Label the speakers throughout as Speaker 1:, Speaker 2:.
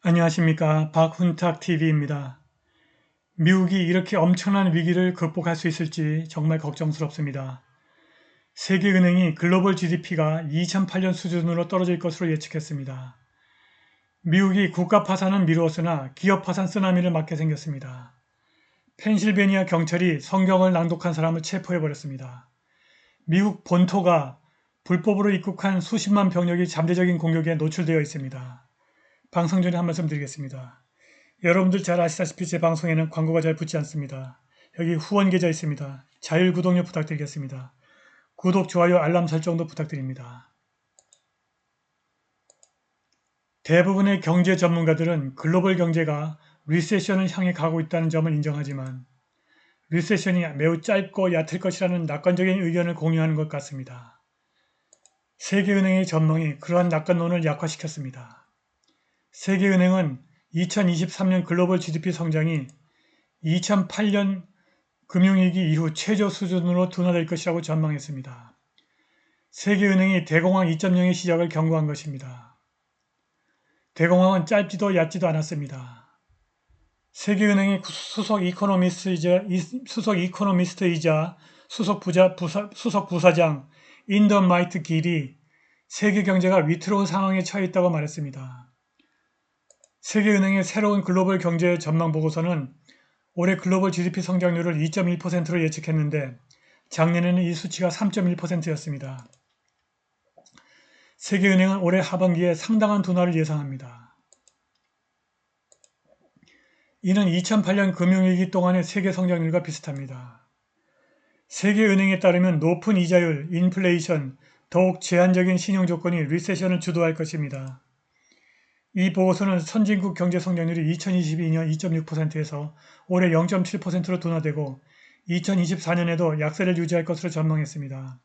Speaker 1: 안녕하십니까. 박훈탁TV입니다. 미국이 이렇게 엄청난 위기를 극복할 수 있을지 정말 걱정스럽습니다. 세계은행이 글로벌 GDP가 2008년 수준으로 떨어질 것으로 예측했습니다. 미국이 국가 파산은 미루었으나 기업 파산 쓰나미를 맞게 생겼습니다. 펜실베니아 경찰이 성경을 낭독한 사람을 체포해버렸습니다. 미국 본토가 불법으로 입국한 수십만 병력이 잠재적인 공격에 노출되어 있습니다. 방송 전에 한 말씀 드리겠습니다. 여러분들 잘 아시다시피 제 방송에는 광고가 잘 붙지 않습니다. 여기 후원 계좌 있습니다. 자율 구독료 부탁드리겠습니다. 구독, 좋아요, 알람 설정도 부탁드립니다. 대부분의 경제 전문가들은 글로벌 경제가 리세션을 향해 가고 있다는 점을 인정하지만 리세션이 매우 짧고 얕을 것이라는 낙관적인 의견을 공유하는 것 같습니다. 세계은행의 전망이 그러한 낙관론을 약화시켰습니다. 세계은행은 2023년 글로벌 GDP 성장이 2008년 금융위기 이후 최저 수준으로 둔화될 것이라고 전망했습니다. 세계은행이 대공황 2.0의 시작을 경고한 것입니다. 대공황은 짧지도 얕지도 않았습니다. 세계은행의 수석 이코노미스트이자 수석 부사장 인더 마이트 길이 세계 경제가 위태로운 상황에 처해 있다고 말했습니다. 세계은행의 새로운 글로벌 경제 전망 보고서는 올해 글로벌 GDP 성장률을 2.1%로 예측했는데 작년에는 이 수치가 3.1%였습니다. 세계은행은 올해 하반기에 상당한 둔화를 예상합니다. 이는 2008년 금융위기 동안의 세계 성장률과 비슷합니다. 세계은행에 따르면 높은 이자율, 인플레이션, 더욱 제한적인 신용 조건이 리세션을 주도할 것입니다. 이 보고서는 선진국 경제 성장률이 2022년 2.6%에서 올해 0.7%로 둔화되고 2024년에도 약세를 유지할 것으로 전망했습니다.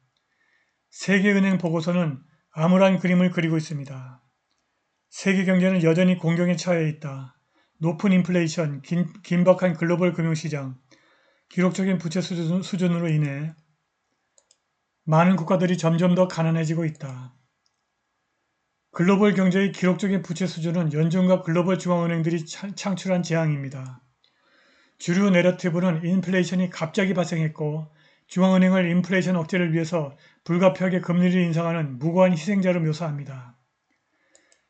Speaker 1: 세계은행 보고서는 암울한 그림을 그리고 있습니다. 세계 경제는 여전히 공경에 처해 있다. 높은 인플레이션, 긴박한 글로벌 금융시장, 기록적인 부채 수준으로 인해 많은 국가들이 점점 더 가난해지고 있다. 글로벌 경제의 기록적인 부채 수준은 연준과 글로벌 중앙은행들이 창출한 재앙입니다. 주류 내러티브는 인플레이션이 갑자기 발생했고 중앙은행을 인플레이션 억제를 위해서 불가피하게 금리를 인상하는 무고한 희생자로 묘사합니다.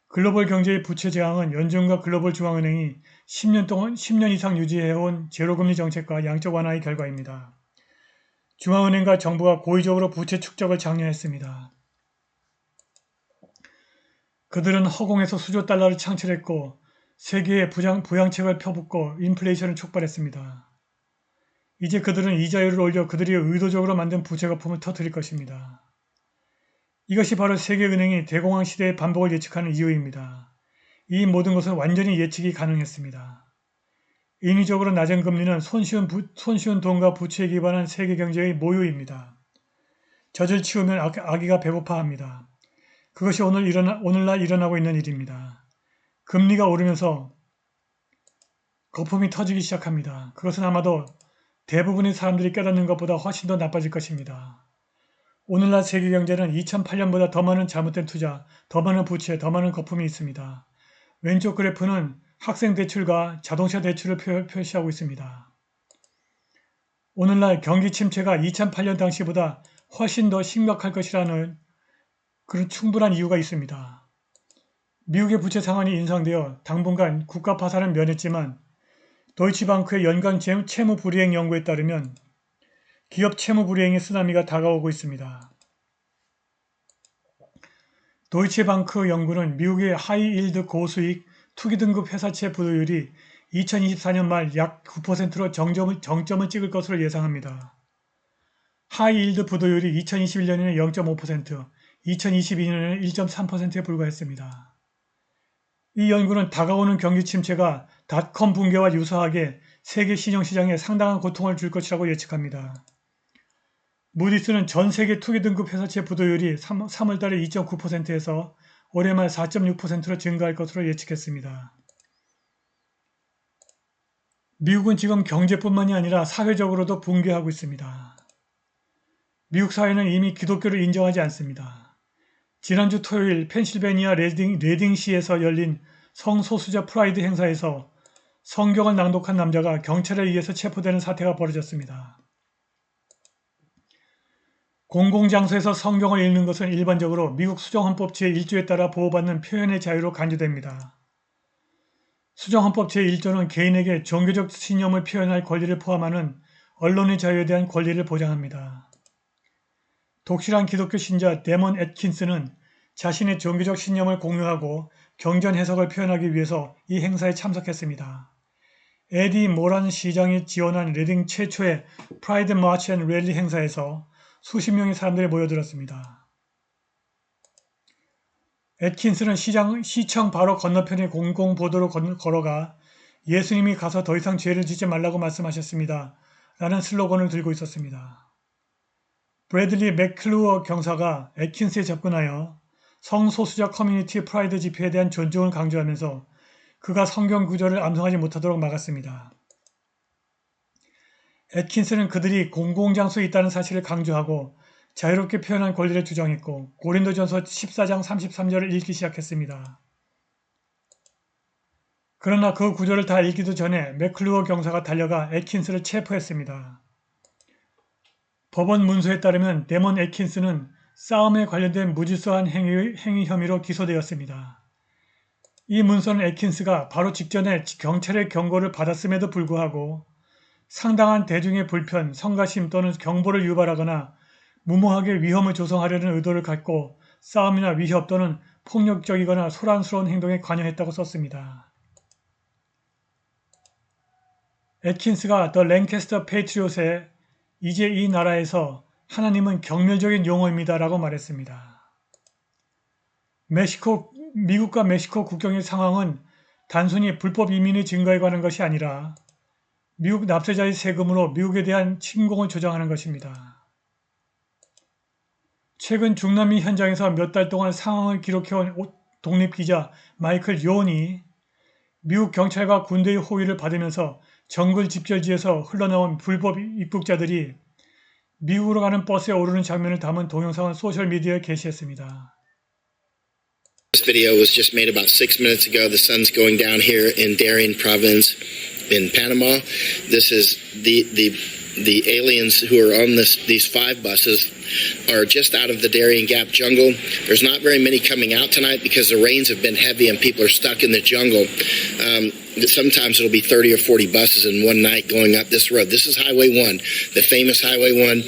Speaker 1: 글로벌 경제의 부채 재앙은 연준과 글로벌 중앙은행이 10년 이상 유지해온 제로금리 정책과 양적 완화의 결과입니다. 중앙은행과 정부가 고의적으로 부채 축적을 장려했습니다. 그들은 허공에서 수조 달러를 창출했고 세계에 부양책을 펴붓고 인플레이션을 촉발했습니다. 이제 그들은 이자율을 올려 그들이 의도적으로 만든 부채 거품을 터뜨릴 것입니다. 이것이 바로 세계은행이 대공황 시대의 반복을 예측하는 이유입니다. 이 모든 것은 완전히 예측이 가능했습니다. 인위적으로 낮은 금리는 손쉬운 돈과 부채에 기반한 세계 경제의 모유입니다. 젖을 치우면 아기가 배고파합니다. 그것이 오늘날 일어나고 있는 일입니다. 금리가 오르면서 거품이 터지기 시작합니다. 그것은 아마도 대부분의 사람들이 깨닫는 것보다 훨씬 더 나빠질 것입니다. 오늘날 세계 경제는 2008년보다 더 많은 잘못된 투자, 더 많은 부채, 더 많은 거품이 있습니다. 왼쪽 그래프는 학생 대출과 자동차 대출을 표시하고 있습니다. 오늘날 경기 침체가 2008년 당시보다 훨씬 더 심각할 것이라는 그런 충분한 이유가 있습니다. 미국의 부채 상한이 인상되어 당분간 국가 파산은 면했지만 도이치방크의 연간 채무 불이행 연구에 따르면 기업 채무 불이행의 쓰나미가 다가오고 있습니다. 도이치방크 연구는 미국의 하이일드 고수익 투기등급 회사채 부도율이 2024년 말 약 9%로 정점을 찍을 것으로 예상합니다. 하이일드 부도율이 2021년에는 0.5%, 2022년에는 1.3%에 불과했습니다. 이 연구는 다가오는 경기 침체가 닷컴 붕괴와 유사하게 세계 신용시장에 상당한 고통을 줄 것이라고 예측합니다. 무디스는 전 세계 투기등급 회사채 부도율이 3월달에 2.9%에서 올해 말 4.6%로 증가할 것으로 예측했습니다. 미국은 지금 경제뿐만이 아니라 사회적으로도 붕괴하고 있습니다. 미국 사회는 이미 기독교를 인정하지 않습니다. 지난주 토요일 펜실베니아 레딩시에서 열린 성소수자 프라이드 행사에서 성경을 낭독한 남자가 경찰에 의해서 체포되는 사태가 벌어졌습니다. 공공장소에서 성경을 읽는 것은 일반적으로 미국 수정헌법 제1조에 따라 보호받는 표현의 자유로 간주됩니다. 수정헌법 제1조는 개인에게 종교적 신념을 표현할 권리를 포함하는 언론의 자유에 대한 권리를 보장합니다. 독실한 기독교 신자 데몬 애킨스는 자신의 종교적 신념을 공유하고 경전 해석을 표현하기 위해서 이 행사에 참석했습니다. 에디 모란 시장이 지원한 리딩 최초의 프라이드 마치 앤 랠리 행사에서 수십 명의 사람들이 모여들었습니다. 애킨스는 시청 바로 건너편의 공공보도로 걸어가 예수님이 가서 더 이상 죄를 짓지 말라고 말씀하셨습니다. 라는 슬로건을 들고 있었습니다. 브래들리 맥클루어 경사가 애킨스에 접근하여 성소수자 커뮤니티 프라이드 집회에 대한 존중을 강조하면서 그가 성경 구절을 암송하지 못하도록 막았습니다. 애킨스는 그들이 공공장소에 있다는 사실을 강조하고 자유롭게 표현한 권리를 주장했고 고린도전서 14장 33절을 읽기 시작했습니다. 그러나 그 구절을 다 읽기도 전에 맥클루어 경사가 달려가 애킨스를 체포했습니다. 법원 문서에 따르면 데몬 애킨스는 싸움에 관련된 무질서한 행위 혐의로 기소되었습니다. 이 문서는 애킨스가 바로 직전에 경찰의 경고를 받았음에도 불구하고 상당한 대중의 불편, 성가심 또는 경보를 유발하거나 무모하게 위험을 조성하려는 의도를 갖고 싸움이나 위협 또는 폭력적이거나 소란스러운 행동에 관여했다고 썼습니다. 애킨스가 더 랭캐스터 페이트리엇에 이제 이 나라에서 하나님은 경멸적인 용어입니다 라고 말했습니다. 미국과 멕시코 국경의 상황은 단순히 불법 이민의 증가에 관한 것이 아니라 미국 납세자의 세금으로 미국에 대한 침공을 조장하는 것입니다. 최근 중남미 현장에서 몇 달 동안 상황을 기록해온 독립기자 마이클 요온이 미국 경찰과 군대의 호위를 받으면서 정글 집결지에서 흘러나온 불법 입국자들이 미국으로 가는 버스에 오르는 장면을 담은 동영상을 소셜미디어에 게시했습니다.
Speaker 2: This video was just made about 6 minutes ago. The sun's going down here in Darien province in Panama. This is the aliens who are on these 5 buses are just out of the Darien Gap jungle. There's not very many coming out tonight because the rains have been heavy and people are stuck in the jungle. Sometimes it'll be 30 or 40 buses in one night going up this road. This is Highway 1, the famous Highway 1.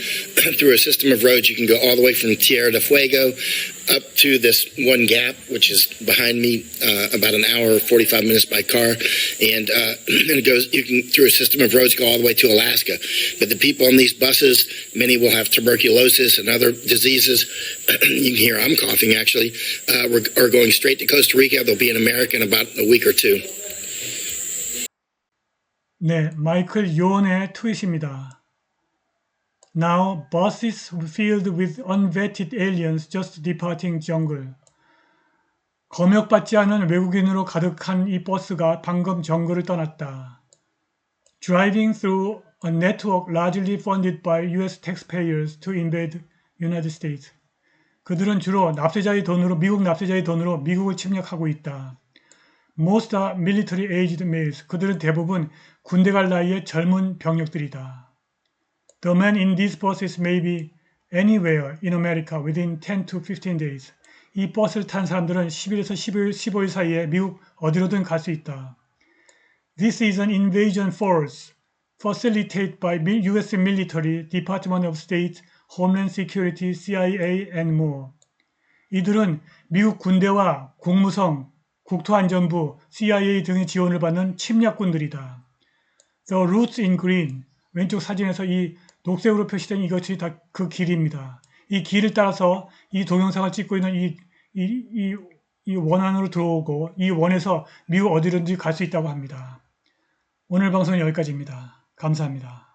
Speaker 2: Through a system of roads, you can go all the way from Tierra del Fuego up to this one gap, which is behind me, about an hour, 45 minutes by car. And it goes, you can, through a system of roads, go all the way to Alaska. But the people on these buses, many will have tuberculosis and other diseases. You can hear I'm coughing, actually, are going straight to Costa Rica. They'll be in America in about a week or two.
Speaker 1: 네, 마이클 요온의 트윗입니다. Now, buses filled with unvetted aliens just departing jungle. 검역받지 않은 외국인으로 가득한 이 버스가 방금 정글을 떠났다. Driving through a network largely funded by US taxpayers to invade United States. 그들은 주로 미국 납세자의 돈으로 미국을 침략하고 있다. Most are military aged males. 그들은 대부분 군대 갈 나이의 젊은 병력들이다. The men in these buses may be anywhere in America within 10 to 15 days. 이 버스를 탄 사람들은 10일에서 15일 사이에 미국 어디로든 갈 수 있다. This is an invasion force facilitated by US military, Department of State, Homeland Security, CIA, and more. 이들은 미국 군대와 국무성, 국토안전부, CIA 등의 지원을 받는 침략군들이다. The routes in green, 왼쪽 사진에서 이 녹색으로 표시된 이것이 다 그 길입니다. 이 길을 따라서 이 동영상을 찍고 있는 이 원 안으로 들어오고 이 원에서 미국 어디든지 갈 수 있다고 합니다. 오늘 방송은 여기까지입니다. 감사합니다.